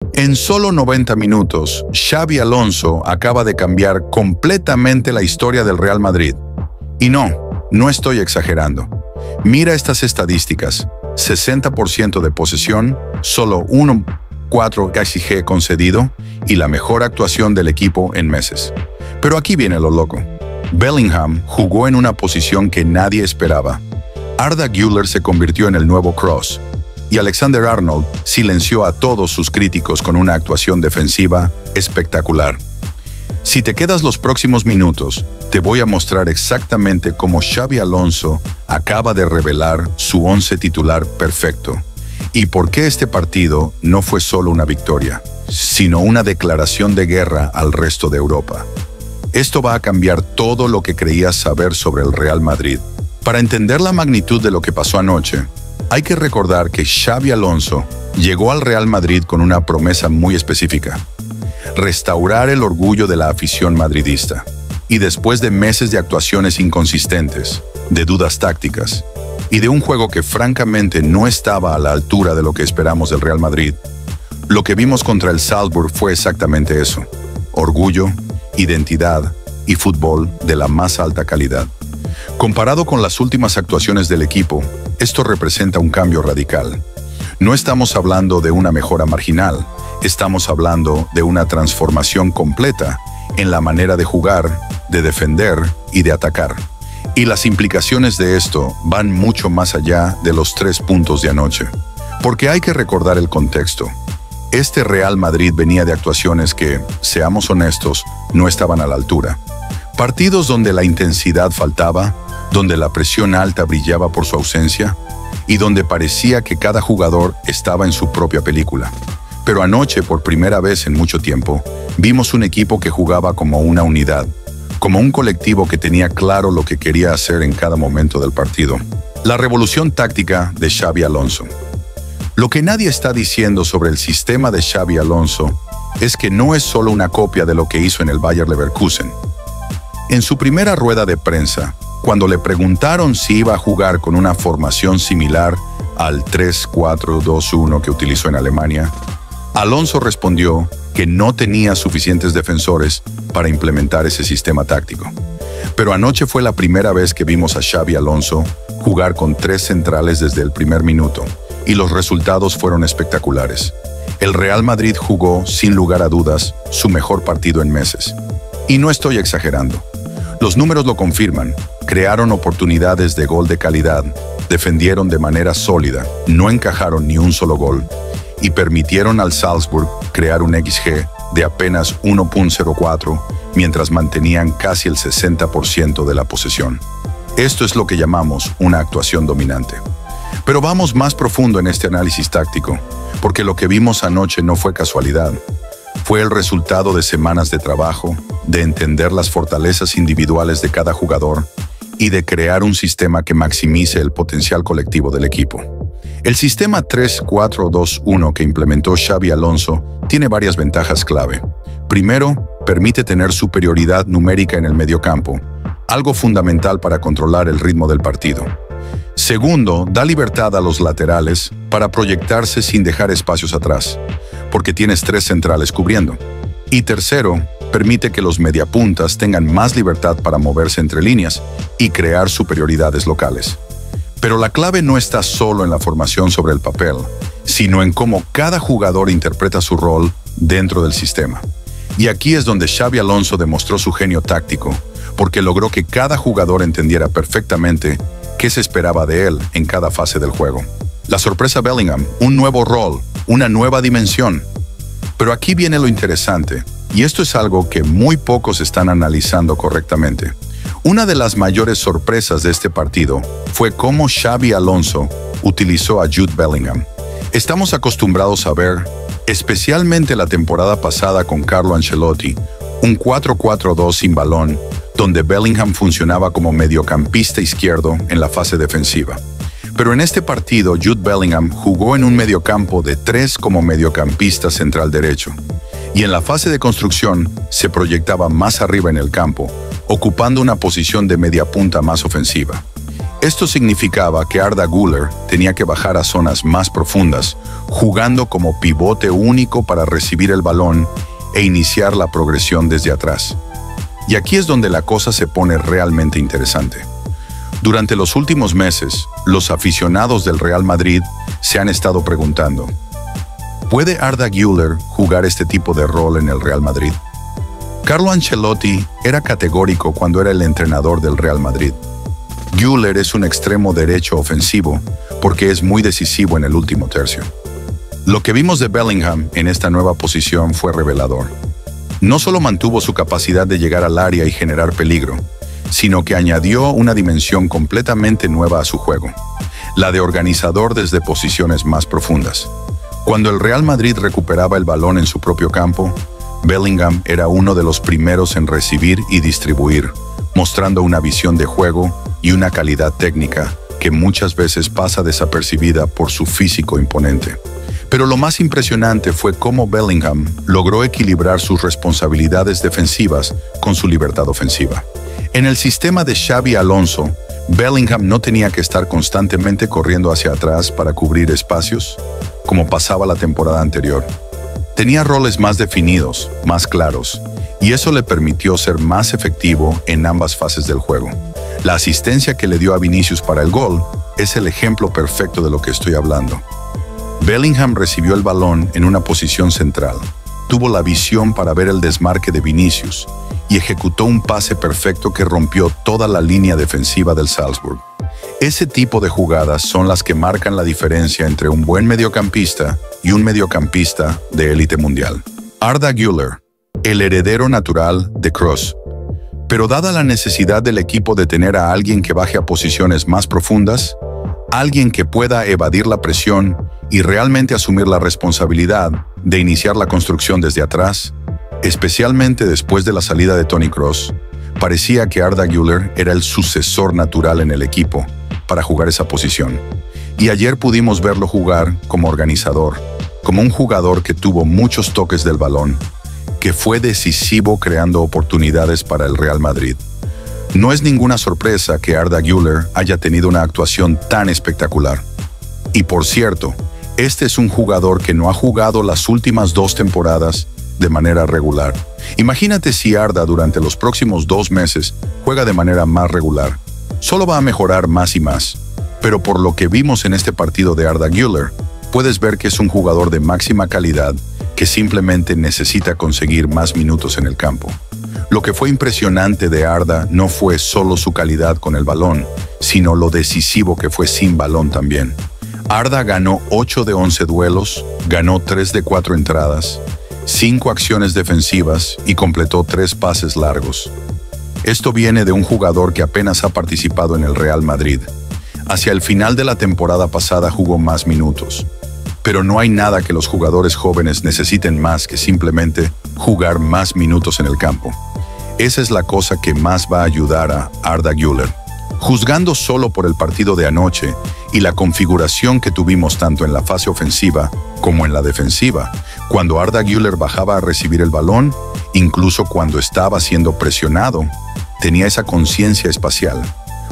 En solo 90 minutos, Xabi Alonso acaba de cambiar completamente la historia del Real Madrid. Y no estoy exagerando. Mira estas estadísticas: 60% de posesión, solo 1,4 XG concedido y la mejor actuación del equipo en meses. Pero aquí viene lo loco. Bellingham jugó en una posición que nadie esperaba. Arda Güler se convirtió en el nuevo Kroos y Alexander-Arnold silenció a todos sus críticos con una actuación defensiva espectacular. Si te quedas los próximos minutos, te voy a mostrar exactamente cómo Xabi Alonso acaba de revelar su once titular perfecto y por qué este partido no fue solo una victoria, sino una declaración de guerra al resto de Europa. Esto va a cambiar todo lo que creías saber sobre el Real Madrid. Para entender la magnitud de lo que pasó anoche, hay que recordar que Xabi Alonso llegó al Real Madrid con una promesa muy específica: restaurar el orgullo de la afición madridista. Y después de meses de actuaciones inconsistentes, de dudas tácticas y de un juego que francamente no estaba a la altura de lo que esperamos del Real Madrid, lo que vimos contra el Salzburg fue exactamente eso: orgullo, identidad y fútbol de la más alta calidad. Comparado con las últimas actuaciones del equipo, esto representa un cambio radical. No estamos hablando de una mejora marginal, estamos hablando de una transformación completa en la manera de jugar, de defender y de atacar. Y las implicaciones de esto van mucho más allá de los 3 puntos de anoche. Porque hay que recordar el contexto. Este Real Madrid venía de actuaciones que, seamos honestos, no estaban a la altura. Partidos donde la intensidad faltaba, donde la presión alta brillaba por su ausencia y donde parecía que cada jugador estaba en su propia película. Pero anoche, por primera vez en mucho tiempo, vimos un equipo que jugaba como una unidad, como un colectivo que tenía claro lo que quería hacer en cada momento del partido. La revolución táctica de Xabi Alonso. Lo que nadie está diciendo sobre el sistema de Xabi Alonso es que no es solo una copia de lo que hizo en el Bayer Leverkusen. En su primera rueda de prensa, cuando le preguntaron si iba a jugar con una formación similar al 3-4-2-1 que utilizó en Alemania, Alonso respondió que no tenía suficientes defensores para implementar ese sistema táctico. Pero anoche fue la primera vez que vimos a Xabi Alonso jugar con 3 centrales desde el primer minuto, y los resultados fueron espectaculares. El Real Madrid jugó, sin lugar a dudas, su mejor partido en meses. Y no estoy exagerando. Los números lo confirman. Crearon oportunidades de gol de calidad, defendieron de manera sólida, no encajaron ni un solo gol, y permitieron al Salzburg crear un XG de apenas 1,04, mientras mantenían casi el 60% de la posesión. Esto es lo que llamamos una actuación dominante. Pero vamos más profundo en este análisis táctico, porque lo que vimos anoche no fue casualidad. Fue el resultado de semanas de trabajo, de entender las fortalezas individuales de cada jugador y de crear un sistema que maximice el potencial colectivo del equipo. El sistema 3-4-2-1 que implementó Xabi Alonso tiene varias ventajas clave. Primero, permite tener superioridad numérica en el mediocampo, algo fundamental para controlar el ritmo del partido. Segundo, da libertad a los laterales para proyectarse sin dejar espacios atrás, porque tienes 3 centrales cubriendo. Y tercero, permite que los mediapuntas tengan más libertad para moverse entre líneas y crear superioridades locales. Pero la clave no está solo en la formación sobre el papel, sino en cómo cada jugador interpreta su rol dentro del sistema. Y aquí es donde Xabi Alonso demostró su genio táctico, porque logró que cada jugador entendiera perfectamente qué se esperaba de él en cada fase del juego. La sorpresa Bellingham, un nuevo rol, una nueva dimensión. Pero aquí viene lo interesante, y esto es algo que muy pocos están analizando correctamente. Una de las mayores sorpresas de este partido fue cómo Xabi Alonso utilizó a Jude Bellingham. Estamos acostumbrados a ver, especialmente la temporada pasada con Carlo Ancelotti, un 4-4-2 sin balón, donde Bellingham funcionaba como mediocampista izquierdo en la fase defensiva. Pero en este partido, Jude Bellingham jugó en un mediocampo de 3 como mediocampista central derecho. Y en la fase de construcción, se proyectaba más arriba en el campo, ocupando una posición de media punta más ofensiva. Esto significaba que Arda Güler tenía que bajar a zonas más profundas, jugando como pivote único para recibir el balón e iniciar la progresión desde atrás. Y aquí es donde la cosa se pone realmente interesante. Durante los últimos meses, los aficionados del Real Madrid se han estado preguntando: ¿puede Arda Güler jugar este tipo de rol en el Real Madrid? Carlo Ancelotti era categórico cuando era el entrenador del Real Madrid. Güler es un extremo derecho ofensivo porque es muy decisivo en el último tercio. Lo que vimos de Bellingham en esta nueva posición fue revelador. No solo mantuvo su capacidad de llegar al área y generar peligro, sino que añadió una dimensión completamente nueva a su juego, la de organizador desde posiciones más profundas. Cuando el Real Madrid recuperaba el balón en su propio campo, Bellingham era uno de los primeros en recibir y distribuir, mostrando una visión de juego y una calidad técnica que muchas veces pasa desapercibida por su físico imponente. Pero lo más impresionante fue cómo Bellingham logró equilibrar sus responsabilidades defensivas con su libertad ofensiva. En el sistema de Xabi Alonso, Bellingham no tenía que estar constantemente corriendo hacia atrás para cubrir espacios, como pasaba la temporada anterior. Tenía roles más definidos, más claros, y eso le permitió ser más efectivo en ambas fases del juego. La asistencia que le dio a Vinicius para el gol es el ejemplo perfecto de lo que estoy hablando. Bellingham recibió el balón en una posición central, tuvo la visión para ver el desmarque de Vinicius y ejecutó un pase perfecto que rompió toda la línea defensiva del Salzburg. Ese tipo de jugadas son las que marcan la diferencia entre un buen mediocampista y un mediocampista de élite mundial. Arda Güler, el heredero natural de Kroos. Pero dada la necesidad del equipo de tener a alguien que baje a posiciones más profundas, alguien que pueda evadir la presión y realmente asumir la responsabilidad de iniciar la construcción desde atrás, especialmente después de la salida de Toni Kroos, parecía que Arda Güler era el sucesor natural en el equipo para jugar esa posición. Y ayer pudimos verlo jugar como organizador, como un jugador que tuvo muchos toques del balón, que fue decisivo creando oportunidades para el Real Madrid. No es ninguna sorpresa que Arda Güler haya tenido una actuación tan espectacular. Y por cierto, este es un jugador que no ha jugado las últimas 2 temporadas de manera regular. Imagínate si Arda durante los próximos 2 meses juega de manera más regular. Solo va a mejorar más y más. Pero por lo que vimos en este partido de Arda Güler, puedes ver que es un jugador de máxima calidad que simplemente necesita conseguir más minutos en el campo. Lo que fue impresionante de Arda no fue solo su calidad con el balón, sino lo decisivo que fue sin balón también. Arda ganó 8 de 11 duelos, ganó 3 de 4 entradas, 5 acciones defensivas y completó 3 pases largos. Esto viene de un jugador que apenas ha participado en el Real Madrid. Hacia el final de la temporada pasada jugó más minutos. Pero no hay nada que los jugadores jóvenes necesiten más que simplemente jugar más minutos en el campo. Esa es la cosa que más va a ayudar a Arda Güler. Juzgando solo por el partido de anoche y la configuración que tuvimos tanto en la fase ofensiva como en la defensiva, cuando Arda Güler bajaba a recibir el balón, incluso cuando estaba siendo presionado, tenía esa conciencia espacial.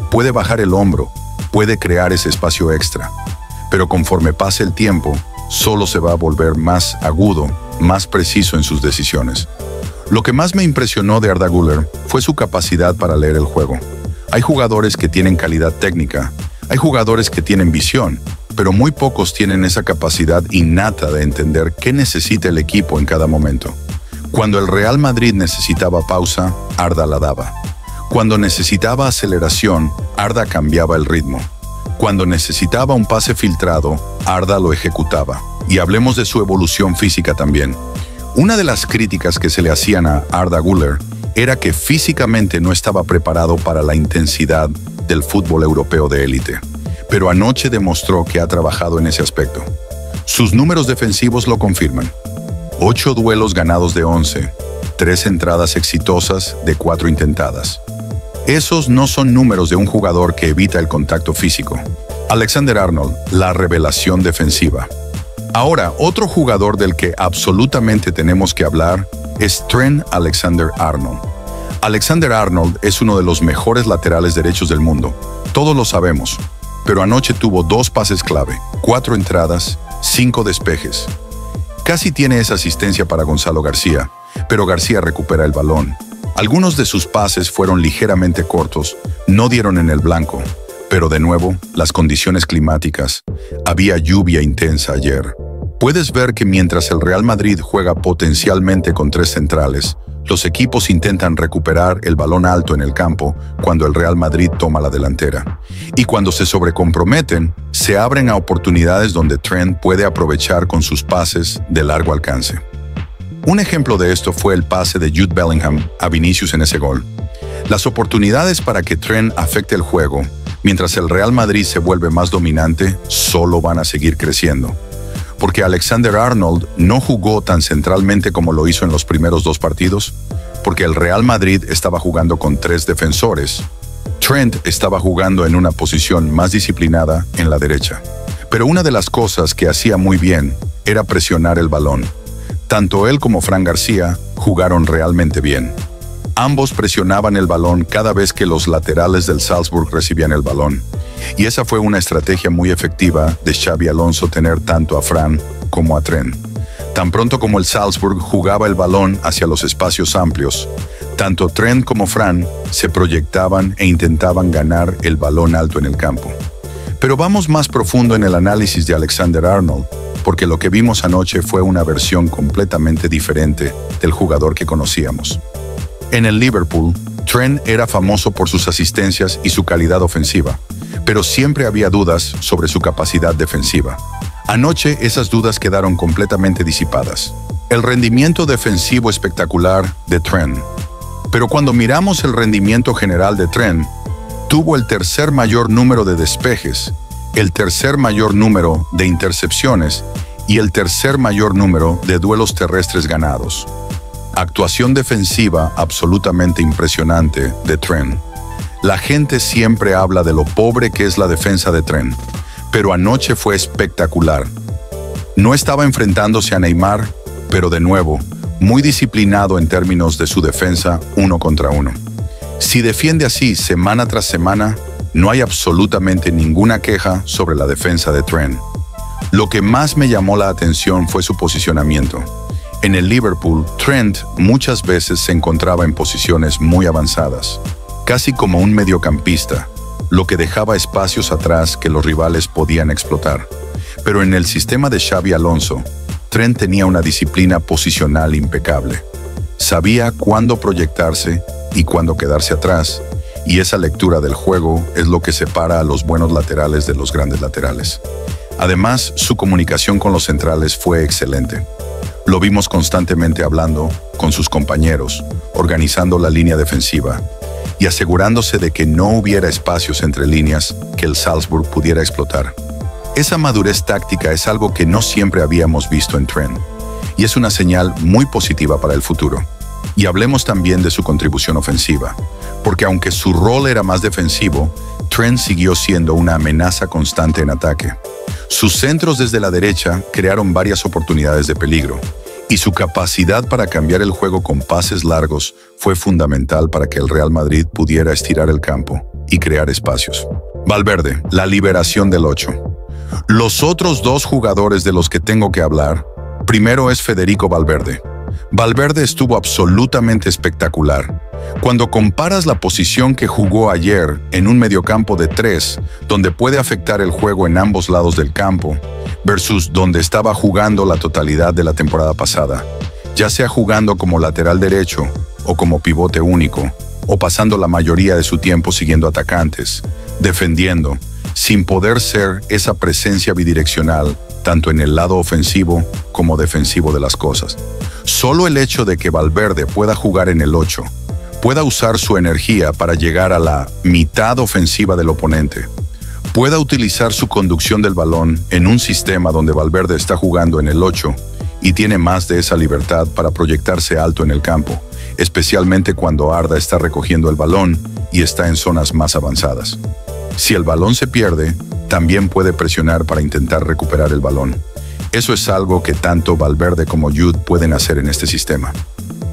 Puede bajar el hombro, puede crear ese espacio extra. Pero conforme pase el tiempo, solo se va a volver más agudo, más preciso en sus decisiones. Lo que más me impresionó de Arda Güler fue su capacidad para leer el juego. Hay jugadores que tienen calidad técnica, hay jugadores que tienen visión, pero muy pocos tienen esa capacidad innata de entender qué necesita el equipo en cada momento. Cuando el Real Madrid necesitaba pausa, Arda la daba. Cuando necesitaba aceleración, Arda cambiaba el ritmo. Cuando necesitaba un pase filtrado, Arda lo ejecutaba. Y hablemos de su evolución física también. Una de las críticas que se le hacían a Arda Güler era que físicamente no estaba preparado para la intensidad del fútbol europeo de élite. Pero anoche demostró que ha trabajado en ese aspecto. Sus números defensivos lo confirman. 8 duelos ganados de 11, 3 entradas exitosas de 4 intentadas. Esos no son números de un jugador que evita el contacto físico. Alexander-Arnold, la revelación defensiva. Ahora, otro jugador del que absolutamente tenemos que hablar es Trent Alexander-Arnold. Alexander-Arnold es uno de los mejores laterales derechos del mundo. Todos lo sabemos, pero anoche tuvo 2 pases clave, 4 entradas, 5 despejes. Casi tiene esa asistencia para Gonzalo García, pero García recupera el balón. Algunos de sus pases fueron ligeramente cortos, no dieron en el blanco, pero de nuevo, las condiciones climáticas. Había lluvia intensa ayer. Puedes ver que mientras el Real Madrid juega potencialmente con 3 centrales, los equipos intentan recuperar el balón alto en el campo cuando el Real Madrid toma la delantera. Y cuando se sobrecomprometen, se abren a oportunidades donde Trent puede aprovechar con sus pases de largo alcance. Un ejemplo de esto fue el pase de Jude Bellingham a Vinicius en ese gol. Las oportunidades para que Trent afecte el juego, mientras el Real Madrid se vuelve más dominante, solo van a seguir creciendo. Porque Alexander-Arnold no jugó tan centralmente como lo hizo en los primeros 2 partidos, porque el Real Madrid estaba jugando con 3 defensores. Trent estaba jugando en una posición más disciplinada en la derecha. Pero una de las cosas que hacía muy bien era presionar el balón. Tanto él como Fran García jugaron realmente bien. Ambos presionaban el balón cada vez que los laterales del Salzburg recibían el balón. Y esa fue una estrategia muy efectiva de Xabi Alonso tener tanto a Fran como a Trent. Tan pronto como el Salzburg jugaba el balón hacia los espacios amplios, tanto Trent como Fran se proyectaban e intentaban ganar el balón alto en el campo. Pero vamos más profundo en el análisis de Alexander-Arnold, porque lo que vimos anoche fue una versión completamente diferente del jugador que conocíamos. En el Liverpool, Trent era famoso por sus asistencias y su calidad ofensiva, pero siempre había dudas sobre su capacidad defensiva. Anoche esas dudas quedaron completamente disipadas. El rendimiento defensivo espectacular de Trent. Pero cuando miramos el rendimiento general de Trent, tuvo el tercer mayor número de despejes, el tercer mayor número de intercepciones y el tercer mayor número de duelos terrestres ganados. Actuación defensiva absolutamente impresionante de Trent. La gente siempre habla de lo pobre que es la defensa de Trent, pero anoche fue espectacular. No estaba enfrentándose a Neymar, pero de nuevo, muy disciplinado en términos de su defensa 1 contra 1. Si defiende así semana tras semana, no hay absolutamente ninguna queja sobre la defensa de Trent. Lo que más me llamó la atención fue su posicionamiento. En el Liverpool, Trent muchas veces se encontraba en posiciones muy avanzadas, casi como un mediocampista, lo que dejaba espacios atrás que los rivales podían explotar. Pero en el sistema de Xabi Alonso, Trent tenía una disciplina posicional impecable. Sabía cuándo proyectarse y cuándo quedarse atrás, y esa lectura del juego es lo que separa a los buenos laterales de los grandes laterales. Además, su comunicación con los centrales fue excelente. Lo vimos constantemente hablando con sus compañeros, organizando la línea defensiva y asegurándose de que no hubiera espacios entre líneas que el Salzburg pudiera explotar. Esa madurez táctica es algo que no siempre habíamos visto en Trent, y es una señal muy positiva para el futuro. Y hablemos también de su contribución ofensiva, porque aunque su rol era más defensivo, Trent siguió siendo una amenaza constante en ataque. Sus centros desde la derecha crearon varias oportunidades de peligro, y su capacidad para cambiar el juego con pases largos fue fundamental para que el Real Madrid pudiera estirar el campo y crear espacios. Valverde, la liberación del 8. Los otros 2 jugadores de los que tengo que hablar, primero es Federico Valverde. Valverde estuvo absolutamente espectacular. Cuando comparas la posición que jugó ayer en un mediocampo de 3, donde puede afectar el juego en ambos lados del campo, versus donde estaba jugando la totalidad de la temporada pasada, ya sea jugando como lateral derecho o como pivote único, o pasando la mayoría de su tiempo siguiendo atacantes, defendiendo, sin poder ser esa presencia bidireccional tanto en el lado ofensivo como defensivo de las cosas. Solo el hecho de que Valverde pueda jugar en el 8, pueda usar su energía para llegar a la mitad ofensiva del oponente, pueda utilizar su conducción del balón en un sistema donde Valverde está jugando en el 8 y tiene más de esa libertad para proyectarse alto en el campo, especialmente cuando Arda está recogiendo el balón y está en zonas más avanzadas. Si el balón se pierde, también puede presionar para intentar recuperar el balón. Eso es algo que tanto Valverde como Jude pueden hacer en este sistema.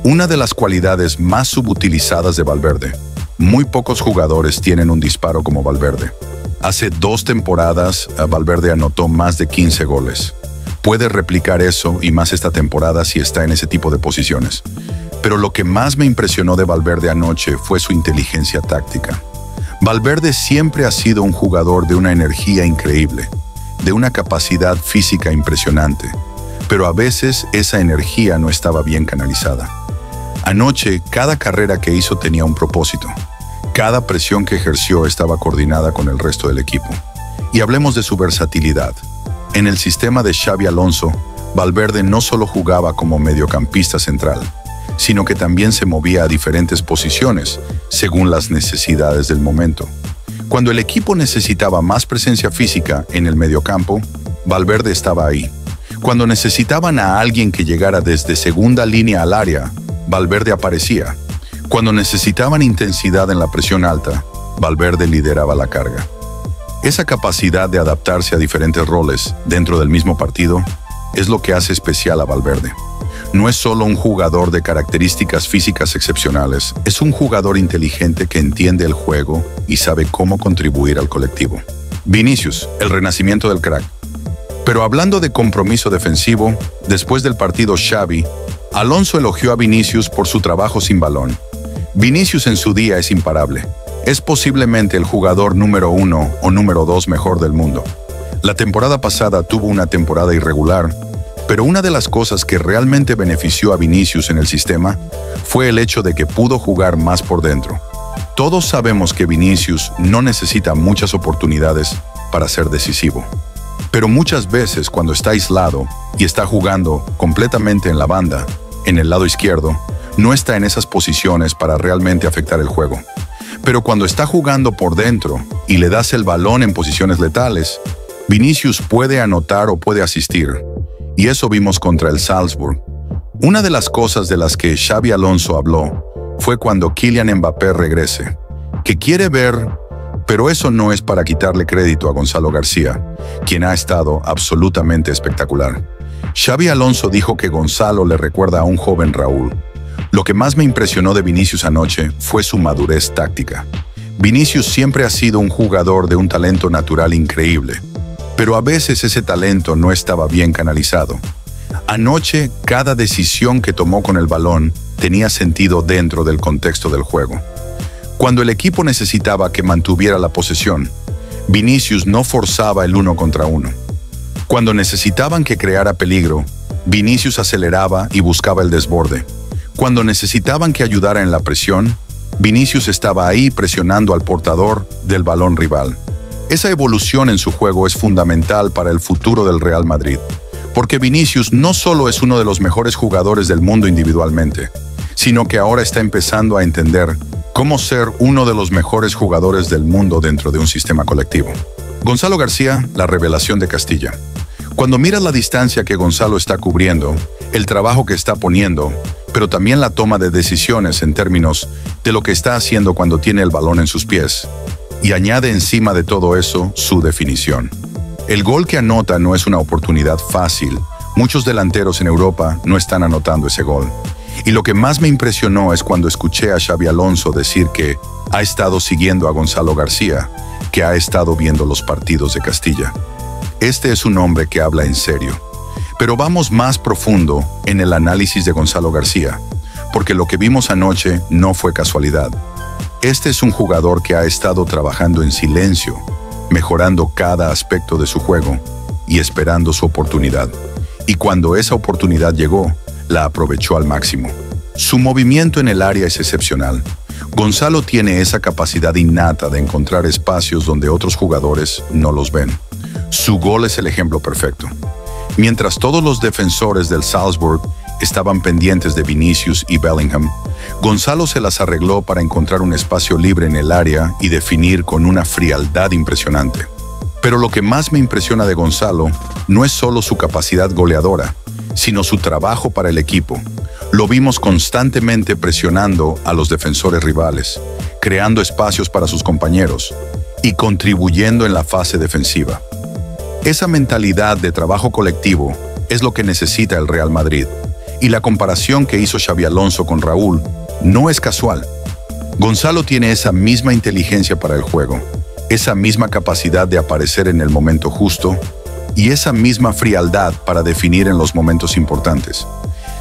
Una de las cualidades más subutilizadas de Valverde Muy pocos jugadores tienen un disparo como Valverde. Hace 2 temporadas, Valverde anotó más de 15 goles. Puede replicar eso y más esta temporada si está en ese tipo de posiciones. Pero lo que más me impresionó de Valverde anoche fue su inteligencia táctica. Valverde siempre ha sido un jugador de una energía increíble, de una capacidad física impresionante, pero a veces esa energía no estaba bien canalizada. Anoche, cada carrera que hizo tenía un propósito. Cada presión que ejerció estaba coordinada con el resto del equipo. Y hablemos de su versatilidad. En el sistema de Xabi Alonso, Valverde no solo jugaba como mediocampista central, sino que también se movía a diferentes posiciones, según las necesidades del momento. Cuando el equipo necesitaba más presencia física en el mediocampo, Valverde estaba ahí. Cuando necesitaban a alguien que llegara desde segunda línea al área, Valverde aparecía. Cuando necesitaban intensidad en la presión alta, Valverde lideraba la carga. Esa capacidad de adaptarse a diferentes roles dentro del mismo partido es lo que hace especial a Valverde. No es solo un jugador de características físicas excepcionales, es un jugador inteligente que entiende el juego y sabe cómo contribuir al colectivo. Vinicius, el renacimiento del crack. Pero hablando de compromiso defensivo, después del partido Xabi, Alonso elogió a Vinicius por su trabajo sin balón. Vinicius en su día es imparable. Es posiblemente el jugador número 1 o número 2 mejor del mundo. La temporada pasada tuvo una temporada irregular, pero una de las cosas que realmente benefició a Vinicius en el sistema fue el hecho de que pudo jugar más por dentro. Todos sabemos que Vinicius no necesita muchas oportunidades para ser decisivo. Pero muchas veces cuando está aislado y está jugando completamente en la banda, en el lado izquierdo, no está en esas posiciones para realmente afectar el juego. Pero cuando está jugando por dentro y le das el balón en posiciones letales, Vinicius puede anotar o puede asistir. Y eso vimos contra el Salzburg. Una de las cosas de las que Xabi Alonso habló fue cuando Kylian Mbappé regrese, que quiere ver, pero eso no es para quitarle crédito a Gonzalo García, quien ha estado absolutamente espectacular. Xabi Alonso dijo que Gonzalo le recuerda a un joven Raúl. Lo que más me impresionó de Vinicius anoche fue su madurez táctica. Vinicius siempre ha sido un jugador de un talento natural increíble, pero a veces ese talento no estaba bien canalizado. Anoche, cada decisión que tomó con el balón tenía sentido dentro del contexto del juego. Cuando el equipo necesitaba que mantuviera la posesión, Vinicius no forzaba el 1 contra 1. Cuando necesitaban que creara peligro, Vinicius aceleraba y buscaba el desborde. Cuando necesitaban que ayudara en la presión, Vinicius estaba ahí presionando al portador del balón rival. Esa evolución en su juego es fundamental para el futuro del Real Madrid, porque Vinicius no solo es uno de los mejores jugadores del mundo individualmente, sino que ahora está empezando a entender cómo ser uno de los mejores jugadores del mundo dentro de un sistema colectivo. Gonzalo García, la revelación de Castilla. Cuando miras la distancia que Gonzalo está cubriendo, el trabajo que está poniendo, pero también la toma de decisiones en términos de lo que está haciendo cuando tiene el balón en sus pies, y añade encima de todo eso su definición. El gol que anota no es una oportunidad fácil. Muchos delanteros en Europa no están anotando ese gol. Y lo que más me impresionó es cuando escuché a Xabi Alonso decir que ha estado siguiendo a Gonzalo García, que ha estado viendo los partidos de Castilla. Este es un hombre que habla en serio. Pero vamos más profundo en el análisis de Gonzalo García, porque lo que vimos anoche no fue casualidad. Este es un jugador que ha estado trabajando en silencio, mejorando cada aspecto de su juego y esperando su oportunidad. Y cuando esa oportunidad llegó, la aprovechó al máximo. Su movimiento en el área es excepcional. Gonzalo tiene esa capacidad innata de encontrar espacios donde otros jugadores no los ven. Su gol es el ejemplo perfecto. Mientras todos los defensores del Salzburg estaban pendientes de Vinicius y Bellingham, Gonzalo se las arregló para encontrar un espacio libre en el área y definir con una frialdad impresionante. Pero lo que más me impresiona de Gonzalo no es solo su capacidad goleadora, sino su trabajo para el equipo. Lo vimos constantemente presionando a los defensores rivales, creando espacios para sus compañeros y contribuyendo en la fase defensiva. Esa mentalidad de trabajo colectivo es lo que necesita el Real Madrid, y la comparación que hizo Xabi Alonso con Raúl no es casual. Gonzalo tiene esa misma inteligencia para el juego, esa misma capacidad de aparecer en el momento justo y esa misma frialdad para definir en los momentos importantes.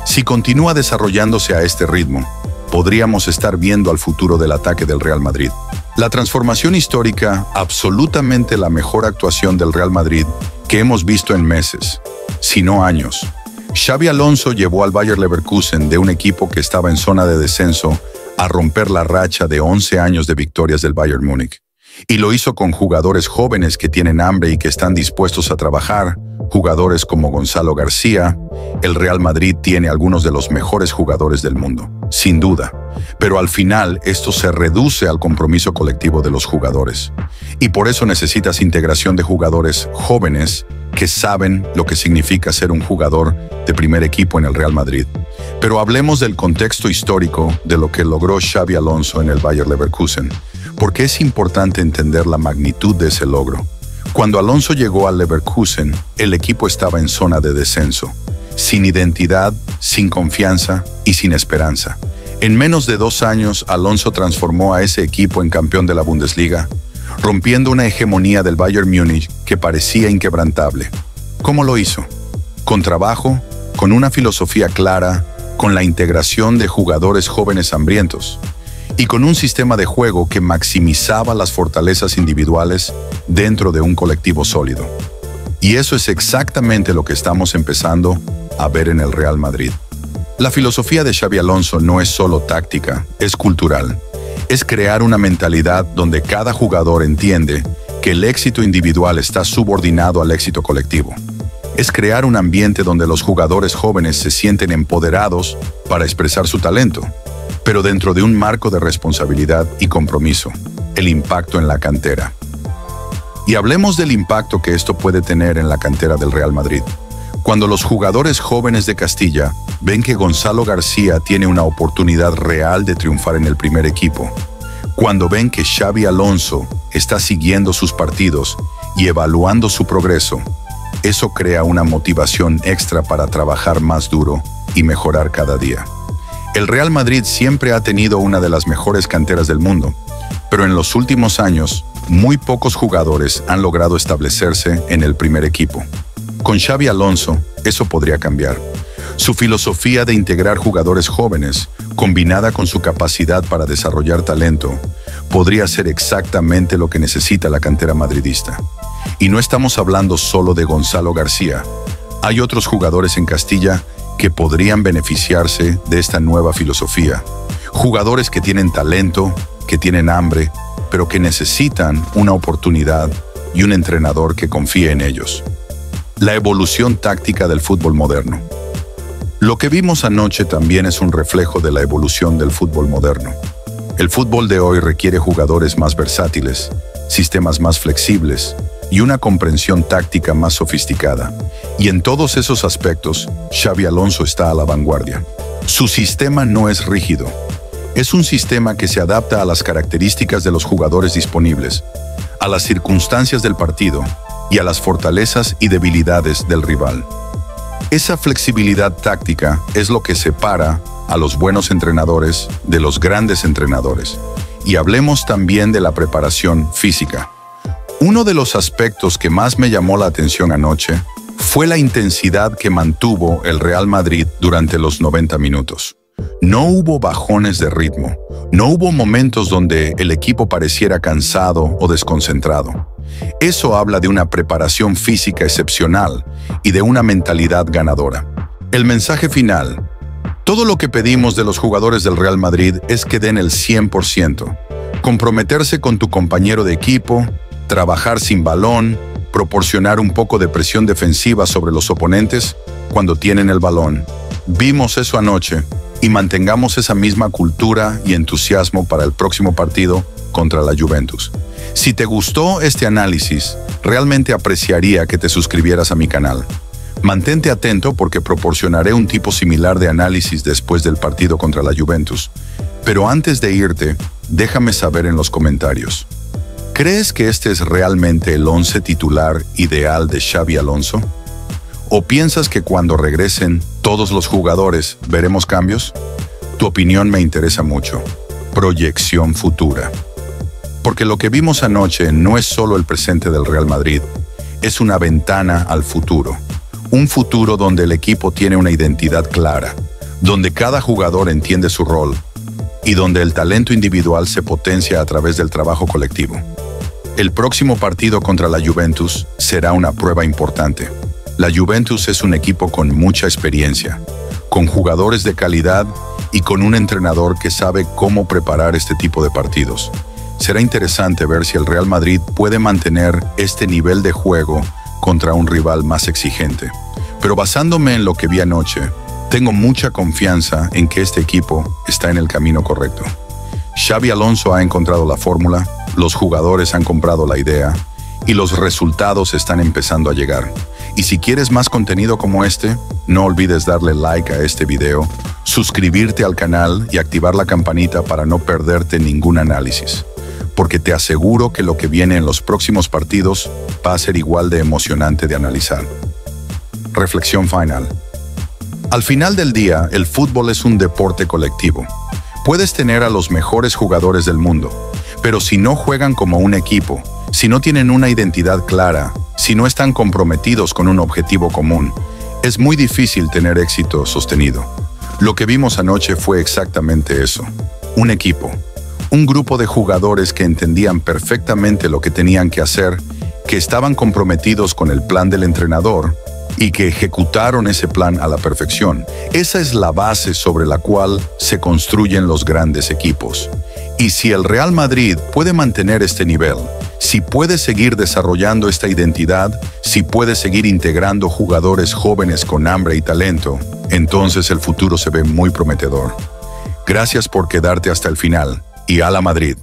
Si continúa desarrollándose a este ritmo, podríamos estar viendo al futuro del ataque del Real Madrid. La transformación histórica, absolutamente la mejor actuación del Real Madrid que hemos visto en meses, si no años. Xabi Alonso llevó al Bayer Leverkusen de un equipo que estaba en zona de descenso a romper la racha de 11 años de victorias del Bayern Múnich. Y lo hizo con jugadores jóvenes que tienen hambre y que están dispuestos a trabajar, jugadores como Gonzalo García. El Real Madrid tiene algunos de los mejores jugadores del mundo, sin duda. Pero al final esto se reduce al compromiso colectivo de los jugadores. Y por eso necesitas integración de jugadores jóvenes que saben lo que significa ser un jugador de primer equipo en el Real Madrid. Pero hablemos del contexto histórico de lo que logró Xabi Alonso en el Bayer Leverkusen, porque es importante entender la magnitud de ese logro. Cuando Alonso llegó al Leverkusen, el equipo estaba en zona de descenso, sin identidad, sin confianza y sin esperanza. En menos de 2 años, Alonso transformó a ese equipo en campeón de la Bundesliga, rompiendo una hegemonía del Bayern Múnich que parecía inquebrantable. ¿Cómo lo hizo? Con trabajo, con una filosofía clara, con la integración de jugadores jóvenes hambrientos y con un sistema de juego que maximizaba las fortalezas individuales dentro de un colectivo sólido. Y eso es exactamente lo que estamos empezando a ver en el Real Madrid. La filosofía de Xabi Alonso no es solo táctica, es cultural. Es crear una mentalidad donde cada jugador entiende que el éxito individual está subordinado al éxito colectivo. Es crear un ambiente donde los jugadores jóvenes se sienten empoderados para expresar su talento, pero dentro de un marco de responsabilidad y compromiso, el impacto en la cantera. Y hablemos del impacto que esto puede tener en la cantera del Real Madrid. Cuando los jugadores jóvenes de Castilla ven que Gonzalo García tiene una oportunidad real de triunfar en el primer equipo, cuando ven que Xabi Alonso está siguiendo sus partidos y evaluando su progreso, eso crea una motivación extra para trabajar más duro y mejorar cada día. El Real Madrid siempre ha tenido una de las mejores canteras del mundo, pero en los últimos años, muy pocos jugadores han logrado establecerse en el primer equipo. Con Xabi Alonso, eso podría cambiar. Su filosofía de integrar jugadores jóvenes, combinada con su capacidad para desarrollar talento, podría ser exactamente lo que necesita la cantera madridista. Y no estamos hablando solo de Gonzalo García. Hay otros jugadores en Castilla que podrían beneficiarse de esta nueva filosofía. Jugadores que tienen talento, que tienen hambre, pero que necesitan una oportunidad y un entrenador que confíe en ellos. La evolución táctica del fútbol moderno. Lo que vimos anoche también es un reflejo de la evolución del fútbol moderno. El fútbol de hoy requiere jugadores más versátiles, sistemas más flexibles y una comprensión táctica más sofisticada. Y en todos esos aspectos, Xabi Alonso está a la vanguardia. Su sistema no es rígido. Es un sistema que se adapta a las características de los jugadores disponibles, a las circunstancias del partido y a las fortalezas y debilidades del rival. Esa flexibilidad táctica es lo que separa a los buenos entrenadores de los grandes entrenadores. Y hablemos también de la preparación física. Uno de los aspectos que más me llamó la atención anoche fue la intensidad que mantuvo el Real Madrid durante los 90 minutos. No hubo bajones de ritmo, no hubo momentos donde el equipo pareciera cansado o desconcentrado. Eso habla de una preparación física excepcional y de una mentalidad ganadora. El mensaje final. Todo lo que pedimos de los jugadores del Real Madrid es que den el 100%. Comprometerse con tu compañero de equipo, trabajar sin balón, proporcionar un poco de presión defensiva sobre los oponentes cuando tienen el balón. Vimos eso anoche y mantengamos esa misma cultura y entusiasmo para el próximo partido contra la Juventus. Si te gustó este análisis, realmente apreciaría que te suscribieras a mi canal. Mantente atento porque proporcionaré un tipo similar de análisis después del partido contra la Juventus. Pero antes de irte, déjame saber en los comentarios. ¿Crees que este es realmente el 11 titular ideal de Xabi Alonso? ¿O piensas que cuando regresen todos los jugadores veremos cambios? Tu opinión me interesa mucho. proyección futura. Porque lo que vimos anoche no es solo el presente del Real Madrid, es una ventana al futuro. Un futuro donde el equipo tiene una identidad clara, donde cada jugador entiende su rol y donde el talento individual se potencia a través del trabajo colectivo. El próximo partido contra la Juventus será una prueba importante. La Juventus es un equipo con mucha experiencia, con jugadores de calidad y con un entrenador que sabe cómo preparar este tipo de partidos. Será interesante ver si el Real Madrid puede mantener este nivel de juego contra un rival más exigente. Pero basándome en lo que vi anoche, tengo mucha confianza en que este equipo está en el camino correcto. Xabi Alonso ha encontrado la fórmula, los jugadores han comprado la idea y los resultados están empezando a llegar. Y si quieres más contenido como este, no olvides darle like a este video, suscribirte al canal y activar la campanita para no perderte ningún análisis. Porque te aseguro que lo que viene en los próximos partidos va a ser igual de emocionante de analizar. Reflexión final. Al final del día, el fútbol es un deporte colectivo. Puedes tener a los mejores jugadores del mundo, pero si no juegan como un equipo, si no tienen una identidad clara, si no están comprometidos con un objetivo común, es muy difícil tener éxito sostenido. Lo que vimos anoche fue exactamente eso. Un equipo. Un grupo de jugadores que entendían perfectamente lo que tenían que hacer, que estaban comprometidos con el plan del entrenador y que ejecutaron ese plan a la perfección. Esa es la base sobre la cual se construyen los grandes equipos. Y si el Real Madrid puede mantener este nivel, si puede seguir desarrollando esta identidad, si puede seguir integrando jugadores jóvenes con hambre y talento, entonces el futuro se ve muy prometedor. Gracias por quedarte hasta el final. Y a la Madrid.